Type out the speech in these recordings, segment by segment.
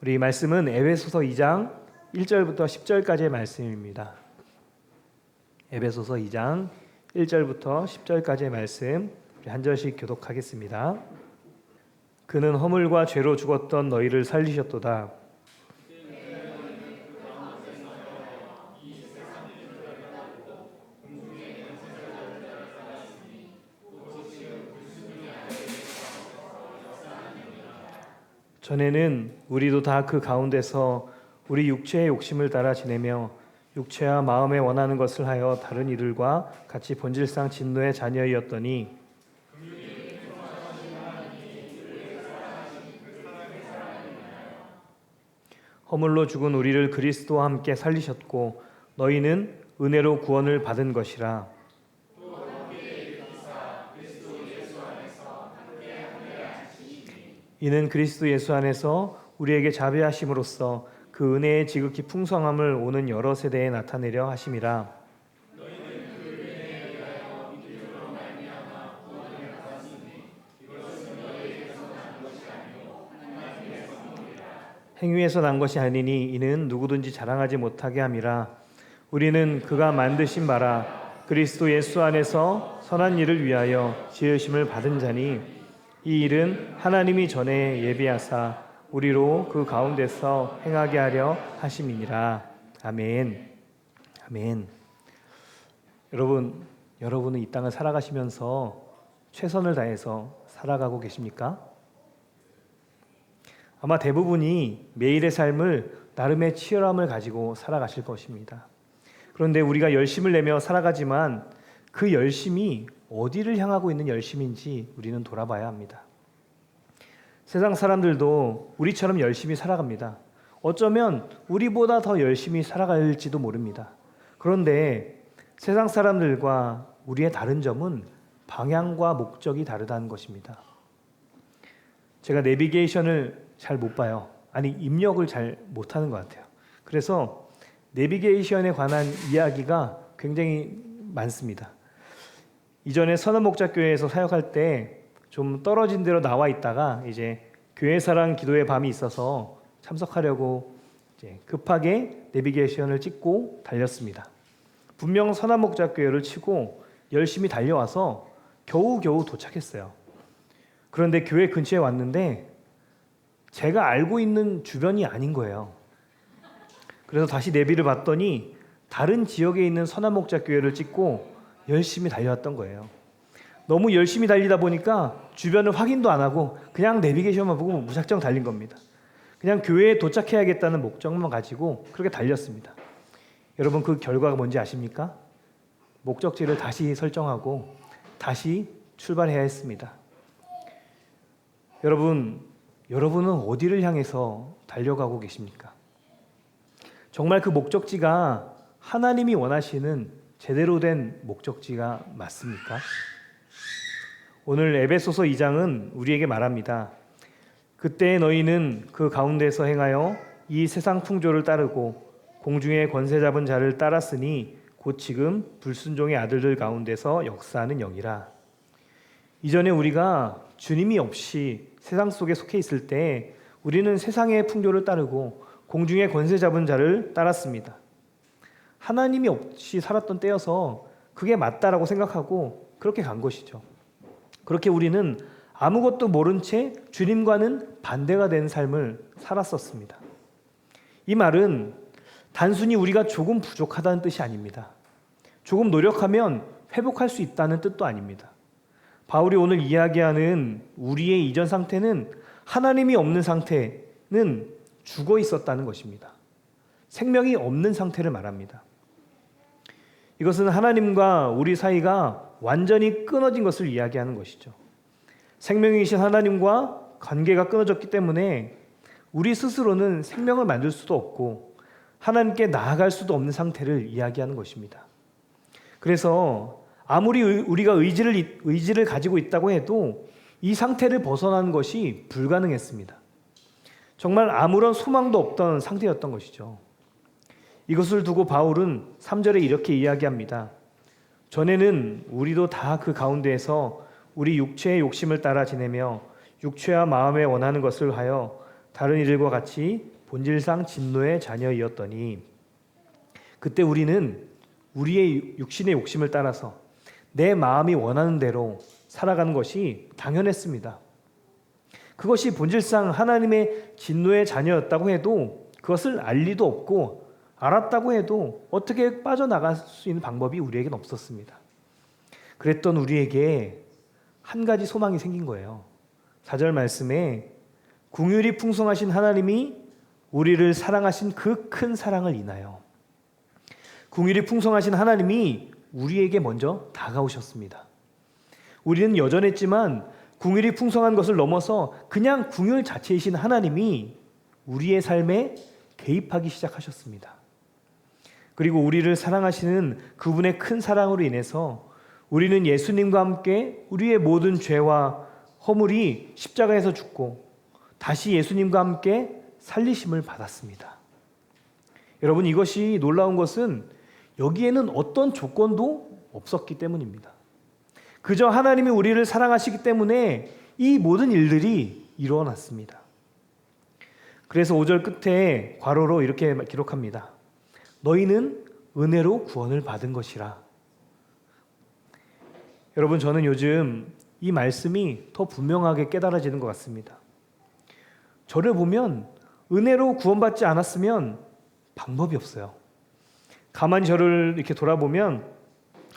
우리 말씀은 에베소서 2장 1절부터 10절까지의 말씀입니다. 에베소서 2장 1절부터 10절까지의 말씀 한 절씩 교독하겠습니다. 그는 허물과 죄로 죽었던 너희를 살리셨도다. 전에는 우리도 다 그 가운데서 우리 육체의 욕심을 따라 지내며 육체와 마음에 원하는 것을 하여 다른 이들과 같이 본질상 진노의 자녀이었더니 허물로 죽은 우리를 그리스도와 함께 살리셨고 너희는 은혜로 구원을 받은 것이라. 이는 그리스도 예수 안에서 우리에게 자비하심으로써 그 은혜의 지극히 풍성함을 오는 여러 세대에 나타내려 하심이라. 행위에서 난 것이 아니니 이는 누구든지 자랑하지 못하게 함이라. 우리는 그가 만드신 바라 그리스도 예수 안에서 선한 일을 위하여 지으심을 받은 자니 이 일은 하나님이 전에 예비하사 우리로 그 가운데서 행하게 하려 하심이니라. 아멘. 아멘. 여러분은 이 땅을 살아가시면서 최선을 다해서 살아가고 계십니까? 아마 대부분이 매일의 삶을 나름의 치열함을 가지고 살아가실 것입니다. 그런데 우리가 열심을 내며 살아가지만 그 열심이 어디를 향하고 있는 열심인지 우리는 돌아봐야 합니다. 세상 사람들도 우리처럼 열심히 살아갑니다. 어쩌면 우리보다 더 열심히 살아갈지도 모릅니다. 그런데 세상 사람들과 우리의 다른 점은 방향과 목적이 다르다는 것입니다. 제가 내비게이션을 잘 못 봐요. 아니, 입력을 잘 못하는 것 같아요. 그래서 내비게이션에 관한 이야기가 굉장히 많습니다. 이전에 선언목자교회에서 사역할 때 좀 떨어진 데로 나와 있다가 이제 교회사랑 기도의 밤이 있어서 참석하려고 이제 급하게 내비게이션을 찍고 달렸습니다. 분명 선언목자교회를 치고 열심히 달려와서 겨우겨우 도착했어요. 그런데 교회 근처에 왔는데 제가 알고 있는 주변이 아닌 거예요. 그래서 다시 내비를 봤더니 다른 지역에 있는 선한목자교회를 찍고 열심히 달려왔던 거예요. 너무 열심히 달리다 보니까 주변을 확인도 안 하고 그냥 내비게이션만 보고 무작정 달린 겁니다. 그냥 교회에 도착해야겠다는 목적만 가지고 그렇게 달렸습니다. 여러분, 그 결과가 뭔지 아십니까? 목적지를 다시 설정하고 다시 출발해야 했습니다. 여러분은 어디를 향해서 달려가고 계십니까? 정말 그 목적지가 하나님이 원하시는 제대로 된 목적지가 맞습니까? 오늘 에베소서 2장은 우리에게 말합니다. 그때 너희는 그 가운데서 행하여 이 세상 풍조를 따르고 공중의 권세 잡은 자를 따랐으니 곧 지금 불순종의 아들들 가운데서 역사하는 영이라. 이전에 우리가 주님이 없이 세상 속에 속해 있을 때 우리는 세상의 풍조를 따르고 공중의 권세 잡은 자를 따랐습니다. 하나님이 없이 살았던 때여서 그게 맞다라고 생각하고 그렇게 간 것이죠. 그렇게 우리는 아무것도 모른 채 주님과는 반대가 된 삶을 살았었습니다. 이 말은 단순히 우리가 조금 부족하다는 뜻이 아닙니다. 조금 노력하면 회복할 수 있다는 뜻도 아닙니다. 바울이 오늘 이야기하는 우리의 이전 상태는 하나님이 없는 상태는 죽어 있었다는 것입니다. 생명이 없는 상태를 말합니다. 이것은 하나님과 우리 사이가 완전히 끊어진 것을 이야기하는 것이죠. 생명이신 하나님과 관계가 끊어졌기 때문에 우리 스스로는 생명을 만들 수도 없고 하나님께 나아갈 수도 없는 상태를 이야기하는 것입니다. 그래서 아무리 우리가 의지를 가지고 있다고 해도 이 상태를 벗어나는 것이 불가능했습니다. 정말 아무런 소망도 없던 상태였던 것이죠. 이것을 두고 바울은 3절에 이렇게 이야기합니다. 전에는 우리도 다 그 가운데에서 우리 육체의 욕심을 따라 지내며 육체와 마음에 원하는 것을 하여 다른 이들과 같이 본질상 진노의 자녀이었더니 그때 우리는 우리의 육신의 욕심을 따라서 내 마음이 원하는 대로 살아가는 것이 당연했습니다. 그것이 본질상 하나님의 진노의 자녀였다고 해도 그것을 알 리도 없고 알았다고 해도 어떻게 빠져나갈 수 있는 방법이 우리에겐 없었습니다. 그랬던 우리에게 한 가지 소망이 생긴 거예요. 4절 말씀에 긍휼이 풍성하신 하나님이 우리를 사랑하신 그 큰 사랑을 인하여 긍휼이 풍성하신 하나님이 우리에게 먼저 다가오셨습니다. 우리는 여전했지만 긍휼이 풍성한 것을 넘어서 그냥 긍휼 자체이신 하나님이 우리의 삶에 개입하기 시작하셨습니다. 그리고 우리를 사랑하시는 그분의 큰 사랑으로 인해서 우리는 예수님과 함께 우리의 모든 죄와 허물이 십자가에서 죽고 다시 예수님과 함께 살리심을 받았습니다. 여러분, 이것이 놀라운 것은 여기에는 어떤 조건도 없었기 때문입니다. 그저 하나님이 우리를 사랑하시기 때문에 이 모든 일들이 일어났습니다. 그래서 5절 끝에 괄호로 이렇게 기록합니다. 너희는 은혜로 구원을 받은 것이라. 여러분, 저는 요즘 이 말씀이 더 분명하게 깨달아지는 것 같습니다. 저를 보면 은혜로 구원받지 않았으면 방법이 없어요. 가만히 저를 이렇게 돌아보면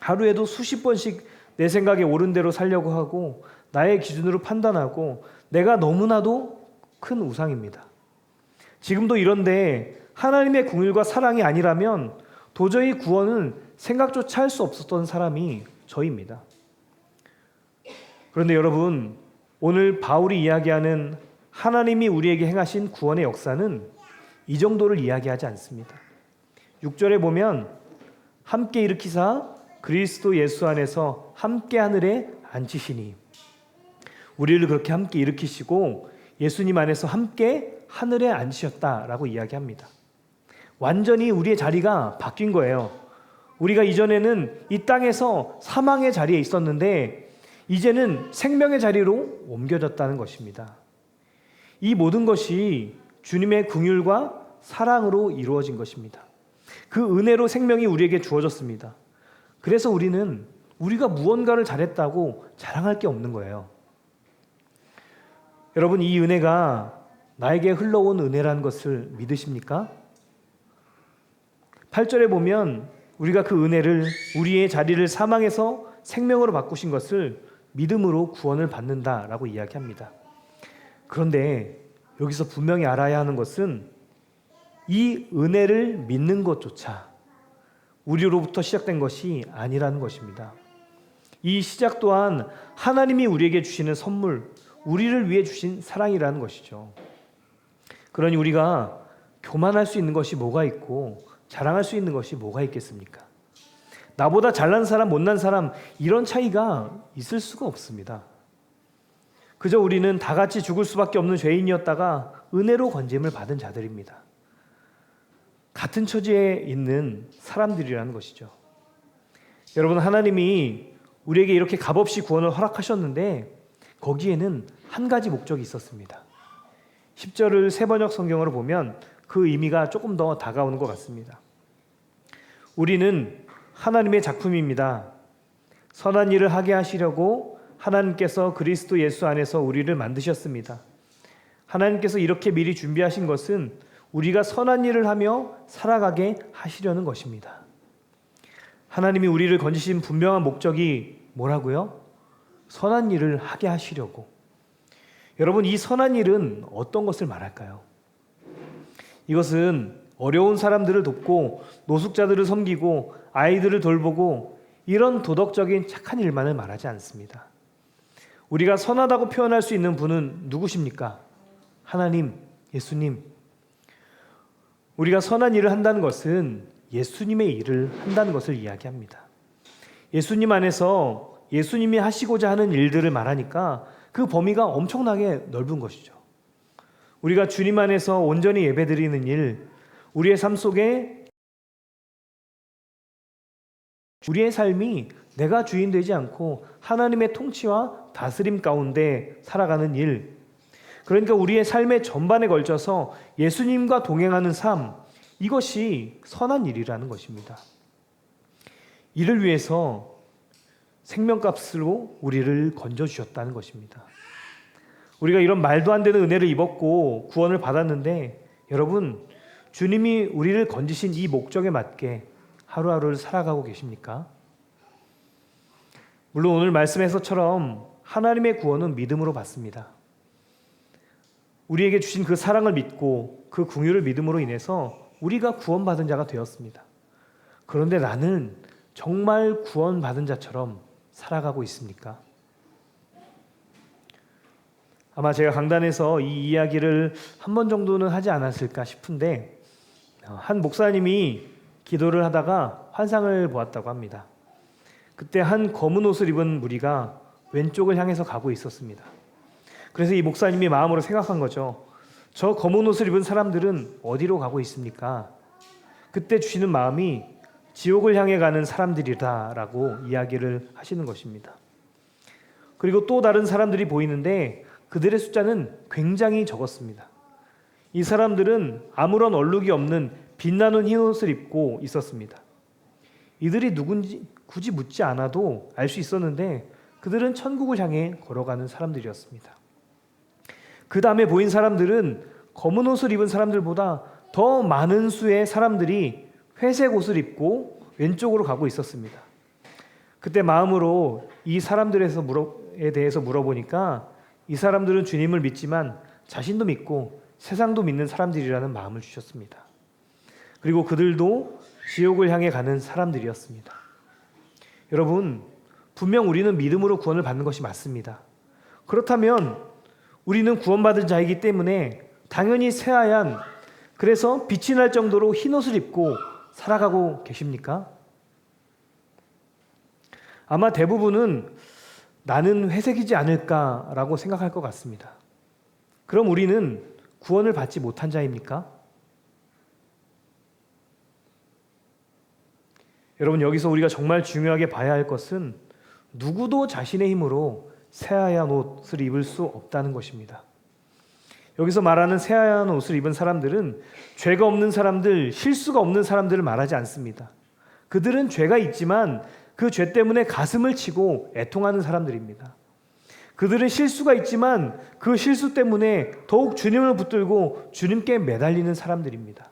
하루에도 수십 번씩 내 생각에 옳은 대로 살려고 하고 나의 기준으로 판단하고 내가 너무나도 큰 우상입니다. 지금도 이런데 하나님의 긍휼과 사랑이 아니라면 도저히 구원은 생각조차 할 수 없었던 사람이 저입니다. 그런데 여러분, 오늘 바울이 이야기하는 하나님이 우리에게 행하신 구원의 역사는 이 정도를 이야기하지 않습니다. 6절에 보면 함께 일으키사 그리스도 예수 안에서 함께 하늘에 앉히시니, 우리를 그렇게 함께 일으키시고 예수님 안에서 함께 하늘에 앉히셨다라고 이야기합니다. 완전히 우리의 자리가 바뀐 거예요. 우리가 이전에는 이 땅에서 사망의 자리에 있었는데 이제는 생명의 자리로 옮겨졌다는 것입니다. 이 모든 것이 주님의 긍휼과 사랑으로 이루어진 것입니다. 그 은혜로 생명이 우리에게 주어졌습니다. 그래서 우리는 우리가 무언가를 잘했다고 자랑할 게 없는 거예요. 여러분, 이 은혜가 나에게 흘러온 은혜라는 것을 믿으십니까? 8절에 보면 우리가 그 은혜를, 우리의 자리를 사망에서 생명으로 바꾸신 것을 믿음으로 구원을 받는다라고 이야기합니다. 그런데 여기서 분명히 알아야 하는 것은 이 은혜를 믿는 것조차 우리로부터 시작된 것이 아니라는 것입니다. 이 시작 또한 하나님이 우리에게 주시는 선물, 우리를 위해 주신 사랑이라는 것이죠. 그러니 우리가 교만할 수 있는 것이 뭐가 있고 자랑할 수 있는 것이 뭐가 있겠습니까? 나보다 잘난 사람, 못난 사람, 이런 차이가 있을 수가 없습니다. 그저 우리는 다 같이 죽을 수밖에 없는 죄인이었다가 은혜로 건짐을 받은 자들입니다. 같은 처지에 있는 사람들이라는 것이죠. 여러분, 하나님이 우리에게 이렇게 값없이 구원을 허락하셨는데 거기에는 한 가지 목적이 있었습니다. 10절을 새번역 성경으로 보면 그 의미가 조금 더 다가오는 것 같습니다. 우리는 하나님의 작품입니다. 선한 일을 하게 하시려고 하나님께서 그리스도 예수 안에서 우리를 만드셨습니다. 하나님께서 이렇게 미리 준비하신 것은 우리가 선한 일을 하며 살아가게 하시려는 것입니다. 하나님이 우리를 건지신 분명한 목적이 뭐라고요? 선한 일을 하게 하시려고. 여러분, 이 선한 일은 어떤 것을 말할까요? 이것은 어려운 사람들을 돕고 노숙자들을 섬기고 아이들을 돌보고 이런 도덕적인 착한 일만을 말하지 않습니다. 우리가 선하다고 표현할 수 있는 분은 누구십니까? 하나님, 예수님. 우리가 선한 일을 한다는 것은 예수님의 일을 한다는 것을 이야기합니다. 예수님 안에서 예수님이 하시고자 하는 일들을 말하니까 그 범위가 엄청나게 넓은 것이죠. 우리가 주님 안에서 온전히 예배드리는 일, 우리의 삶 속에 우리의 삶이 내가 주인 되지 않고 하나님의 통치와 다스림 가운데 살아가는 일, 그러니까 우리의 삶의 전반에 걸쳐서 예수님과 동행하는 삶, 이것이 선한 일이라는 것입니다. 이를 위해서 생명값으로 우리를 건져주셨다는 것입니다. 우리가 이런 말도 안 되는 은혜를 입었고 구원을 받았는데, 여러분, 주님이 우리를 건지신 이 목적에 맞게 하루하루를 살아가고 계십니까? 물론 오늘 말씀에서처럼 하나님의 구원은 믿음으로 받습니다. 우리에게 주신 그 사랑을 믿고 그 긍휼을 믿음으로 인해서 우리가 구원받은 자가 되었습니다. 그런데 나는 정말 구원받은 자처럼 살아가고 있습니까? 아마 제가 강단에서 이 이야기를 한 번 정도는 하지 않았을까 싶은데, 한 목사님이 기도를 하다가 환상을 보았다고 합니다. 그때 한 검은 옷을 입은 무리가 왼쪽을 향해서 가고 있었습니다. 그래서 이 목사님이 마음으로 생각한 거죠. 저 검은 옷을 입은 사람들은 어디로 가고 있습니까? 그때 주시는 마음이 지옥을 향해 가는 사람들이다라고 이야기를 하시는 것입니다. 그리고 또 다른 사람들이 보이는데 그들의 숫자는 굉장히 적었습니다. 이 사람들은 아무런 얼룩이 없는 빛나는 흰 옷을 입고 있었습니다. 이들이 누군지 굳이 묻지 않아도 알 수 있었는데 그들은 천국을 향해 걸어가는 사람들이었습니다. 그 다음에 보인 사람들은 검은 옷을 입은 사람들보다 더 많은 수의 사람들이 회색 옷을 입고 왼쪽으로 가고 있었습니다. 그때 마음으로 이 사람들에 대해서 물어보니까 이 사람들은 주님을 믿지만 자신도 믿고 세상도 믿는 사람들이라는 마음을 주셨습니다. 그리고 그들도 지옥을 향해 가는 사람들이었습니다. 여러분, 분명 우리는 믿음으로 구원을 받는 것이 맞습니다. 그렇다면 우리는 구원받은 자이기 때문에 당연히 새하얀, 그래서 빛이 날 정도로 흰 옷을 입고 살아가고 계십니까? 아마 대부분은 나는 회색이지 않을까라고 생각할 것 같습니다. 그럼 우리는 구원을 받지 못한 자입니까? 여러분, 여기서 우리가 정말 중요하게 봐야 할 것은 누구도 자신의 힘으로 새하얀 옷을 입을 수 없다는 것입니다. 여기서 말하는 새하얀 옷을 입은 사람들은 죄가 없는 사람들, 실수가 없는 사람들을 말하지 않습니다. 그들은 죄가 있지만 그 죄 때문에 가슴을 치고 애통하는 사람들입니다. 그들은 실수가 있지만 그 실수 때문에 더욱 주님을 붙들고 주님께 매달리는 사람들입니다.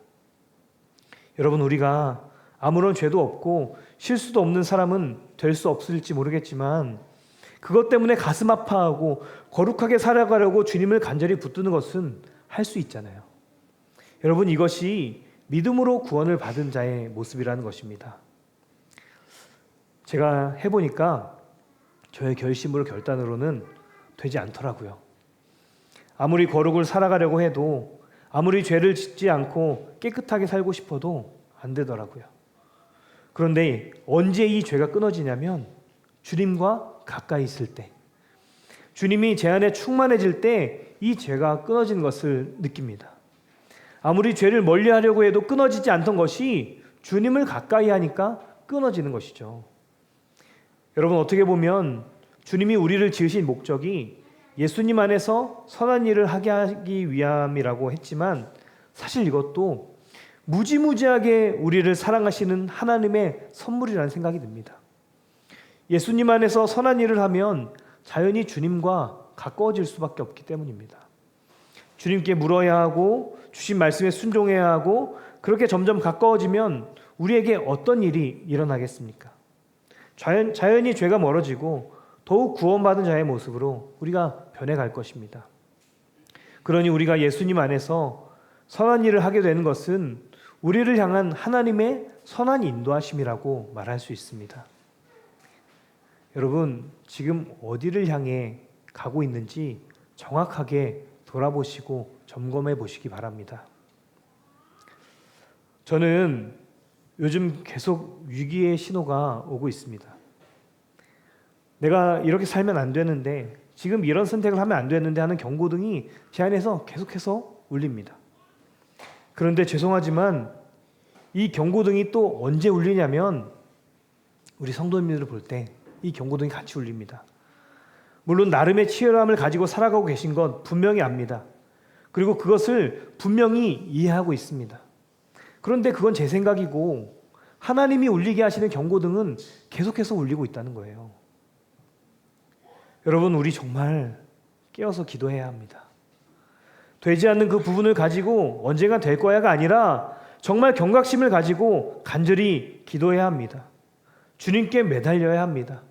여러분, 우리가 아무런 죄도 없고 실수도 없는 사람은 될 수 없을지 모르겠지만 그것 때문에 가슴 아파하고 거룩하게 살아가려고 주님을 간절히 붙드는 것은 할 수 있잖아요. 여러분, 이것이 믿음으로 구원을 받은 자의 모습이라는 것입니다. 제가 해보니까 저의 결심으로 결단으로는 되지 않더라고요. 아무리 거룩을 살아가려고 해도, 아무리 죄를 짓지 않고 깨끗하게 살고 싶어도 안 되더라고요. 그런데 언제 이 죄가 끊어지냐면 주님과 가까이 있을 때, 주님이 제 안에 충만해질 때 이 죄가 끊어지는 것을 느낍니다. 아무리 죄를 멀리하려고 해도 끊어지지 않던 것이 주님을 가까이 하니까 끊어지는 것이죠. 여러분, 어떻게 보면 주님이 우리를 지으신 목적이 예수님 안에서 선한 일을 하게 하기 위함이라고 했지만 사실 이것도 무지무지하게 우리를 사랑하시는 하나님의 선물이라는 생각이 듭니다. 예수님 안에서 선한 일을 하면 자연히 주님과 가까워질 수밖에 없기 때문입니다. 주님께 물어야 하고 주신 말씀에 순종해야 하고 그렇게 점점 가까워지면 우리에게 어떤 일이 일어나겠습니까? 자연히 죄가 멀어지고 더욱 구원받은 자의 모습으로 우리가 변해갈 것입니다. 그러니 우리가 예수님 안에서 선한 일을 하게 되는 것은 우리를 향한 하나님의 선한 인도하심이라고 말할 수 있습니다. 여러분, 지금 어디를 향해 가고 있는지 정확하게 돌아보시고 점검해 보시기 바랍니다. 저는 요즘 계속 위기의 신호가 오고 있습니다. 내가 이렇게 살면 안 되는데, 지금 이런 선택을 하면 안 되는데 하는 경고등이 제 안에서 계속해서 울립니다. 그런데 죄송하지만 이 경고등이 또 언제 울리냐면 우리 성도님들을 볼 때 이 경고등이 같이 울립니다. 물론 나름의 치열함을 가지고 살아가고 계신 건 분명히 압니다. 그리고 그것을 분명히 이해하고 있습니다. 그런데 그건 제 생각이고 하나님이 울리게 하시는 경고등은 계속해서 울리고 있다는 거예요. 여러분, 우리 정말 깨어서 기도해야 합니다. 되지 않는 그 부분을 가지고 언젠가 될 거야가 아니라 정말 경각심을 가지고 간절히 기도해야 합니다. 주님께 매달려야 합니다.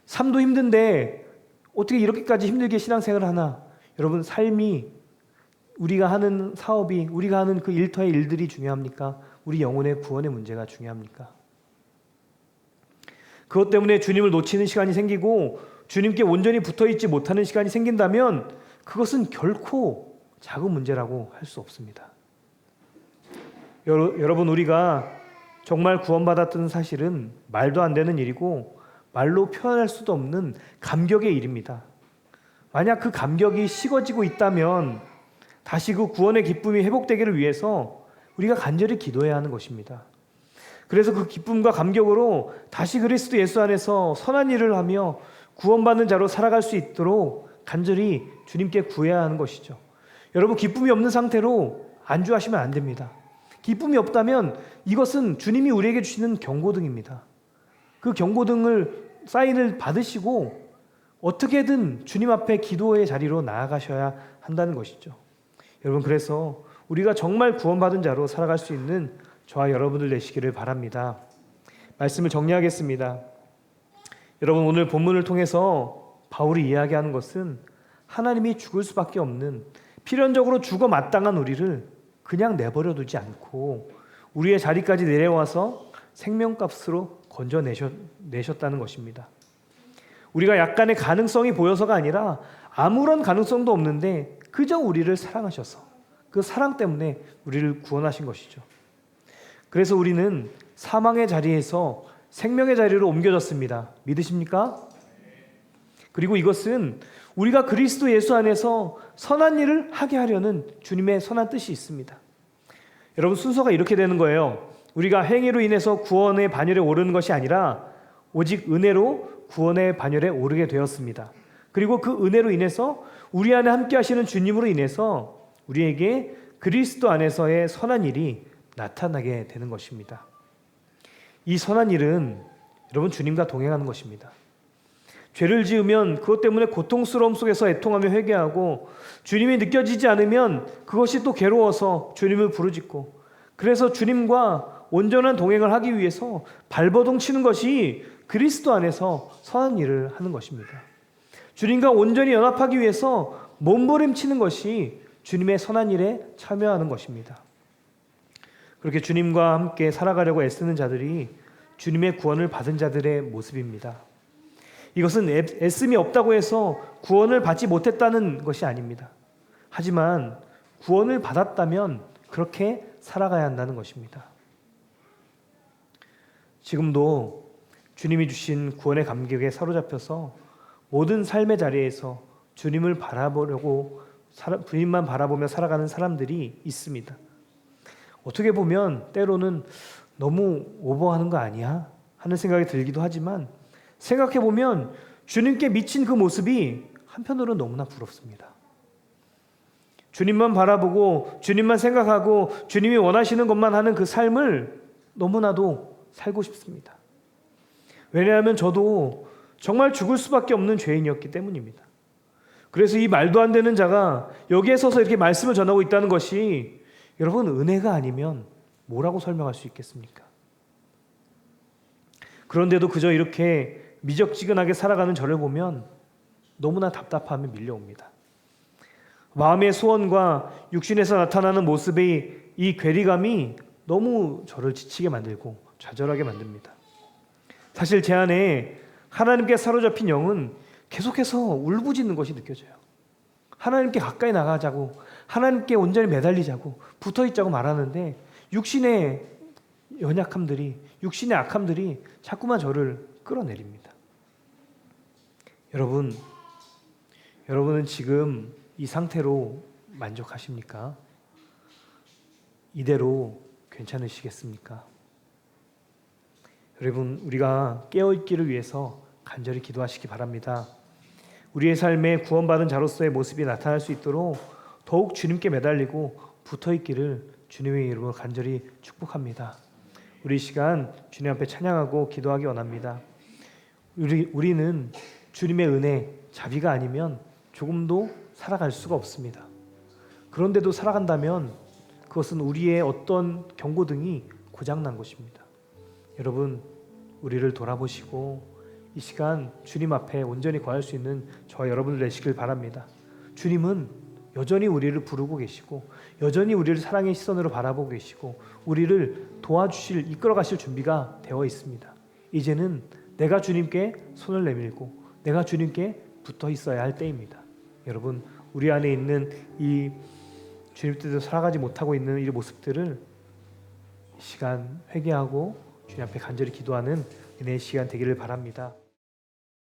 삶도 힘든데 어떻게 이렇게까지 힘들게 신앙생활을 하나? 여러분, 삶이, 우리가 하는 사업이, 우리가 하는 그 일터의 일들이 중요합니까? 우리 영혼의 구원의 문제가 중요합니까? 그것 때문에 주님을 놓치는 시간이 생기고 주님께 온전히 붙어있지 못하는 시간이 생긴다면 그것은 결코 작은 문제라고 할 수 없습니다. 여러분, 우리가 정말 구원받았다는 사실은 말도 안 되는 일이고 말로 표현할 수도 없는 감격의 일입니다. 만약 그 감격이 식어지고 있다면 다시 그 구원의 기쁨이 회복되기를 위해서 우리가 간절히 기도해야 하는 것입니다. 그래서 그 기쁨과 감격으로 다시 그리스도 예수 안에서 선한 일을 하며 구원받는 자로 살아갈 수 있도록 간절히 주님께 구해야 하는 것이죠. 여러분, 기쁨이 없는 상태로 안주하시면 안 됩니다. 기쁨이 없다면 이것은 주님이 우리에게 주시는 경고등입니다. 그 경고등을 사인을 받으시고 어떻게든 주님 앞에 기도의 자리로 나아가셔야 한다는 것이죠. 여러분, 그래서 우리가 정말 구원받은 자로 살아갈 수 있는 저와 여러분들 되시기를 바랍니다. 말씀을 정리하겠습니다. 여러분, 오늘 본문을 통해서 바울이 이야기하는 것은 하나님이 죽을 수밖에 없는, 필연적으로 죽어 마땅한 우리를 그냥 내버려 두지 않고 우리의 자리까지 내려와서 생명값으로 건져내셨다는 것입니다. 우리가 약간의 가능성이 보여서가 아니라 아무런 가능성도 없는데 그저 우리를 사랑하셔서 그 사랑 때문에 우리를 구원하신 것이죠. 그래서 우리는 사망의 자리에서 생명의 자리로 옮겨졌습니다. 믿으십니까? 그리고 이것은 우리가 그리스도 예수 안에서 선한 일을 하게 하려는 주님의 선한 뜻이 있습니다. 여러분, 순서가 이렇게 되는 거예요. 우리가 행위로 인해서 구원의 반열에 오르는 것이 아니라 오직 은혜로 구원의 반열에 오르게 되었습니다. 그리고 그 은혜로 인해서 우리 안에 함께 하시는 주님으로 인해서 우리에게 그리스도 안에서의 선한 일이 나타나게 되는 것입니다. 이 선한 일은 여러분, 주님과 동행하는 것입니다. 죄를 지으면 그것 때문에 고통스러움 속에서 애통하며 회개하고 주님이 느껴지지 않으면 그것이 또 괴로워서 주님을 부르짖고, 그래서 주님과 온전한 동행을 하기 위해서 발버둥 치는 것이 그리스도 안에서 선한 일을 하는 것입니다. 주님과 온전히 연합하기 위해서 몸부림치는 것이 주님의 선한 일에 참여하는 것입니다. 그렇게 주님과 함께 살아가려고 애쓰는 자들이 주님의 구원을 받은 자들의 모습입니다. 이것은 애씀이 없다고 해서 구원을 받지 못했다는 것이 아닙니다. 하지만 구원을 받았다면 그렇게 살아가야 한다는 것입니다. 지금도 주님이 주신 구원의 감격에 사로잡혀서 모든 삶의 자리에서 주님을 바라보려고 주님만 바라보며 살아가는 사람들이 있습니다. 어떻게 보면 때로는 너무 오버하는 거 아니야? 하는 생각이 들기도 하지만 생각해보면 주님께 미친 그 모습이 한편으로는 너무나 부럽습니다. 주님만 바라보고 주님만 생각하고 주님이 원하시는 것만 하는 그 삶을 너무나도 살고 싶습니다. 왜냐하면 저도 정말 죽을 수밖에 없는 죄인이었기 때문입니다. 그래서 이 말도 안 되는 자가 여기에 서서 이렇게 말씀을 전하고 있다는 것이 여러분, 은혜가 아니면 뭐라고 설명할 수 있겠습니까? 그런데도 그저 이렇게 미적지근하게 살아가는 저를 보면 너무나 답답함이 밀려옵니다. 마음의 소원과 육신에서 나타나는 모습의 이 괴리감이 너무 저를 지치게 만들고 좌절하게 만듭니다. 사실 제 안에 하나님께 사로잡힌 영은 계속해서 울부짖는 것이 느껴져요. 하나님께 가까이 나가자고, 하나님께 온전히 매달리자고, 붙어있자고 말하는데 육신의 연약함들이, 육신의 악함들이 자꾸만 저를 끌어내립니다. 여러분은 지금 이 상태로 만족하십니까? 이대로 괜찮으시겠습니까? 여러분, 우리가 깨어있기를 위해서 간절히 기도하시기 바랍니다. 우리의 삶에 구원받은 자로서의 모습이 나타날 수 있도록 더욱 주님께 매달리고 붙어있기를 주님의 이름으로 간절히 축복합니다. 우리 시간 주님 앞에 찬양하고 기도하기 원합니다. 우리는 주님의 은혜, 자비가 아니면 조금도 살아갈 수가 없습니다. 그런데도 살아간다면 그것은 우리의 어떤 경고등이 고장난 것입니다. 여러분, 우리를 돌아보시고 이 시간 주님 앞에 온전히 거할 수 있는 저와 여러분들 되시길 바랍니다. 주님은 여전히 우리를 부르고 계시고 여전히 우리를 사랑의 시선으로 바라보고 계시고 우리를 도와주실, 이끌어 가실 준비가 되어 있습니다. 이제는 내가 주님께 손을 내밀고 내가 주님께 붙어 있어야 할 때입니다. 여러분, 우리 안에 있는 이 주님 뜻대로 살아가지 못하고 있는 이 모습들을 이 시간 회개하고 주님 앞에 간절히 기도하는 은혜의 시간 되기를 바랍니다.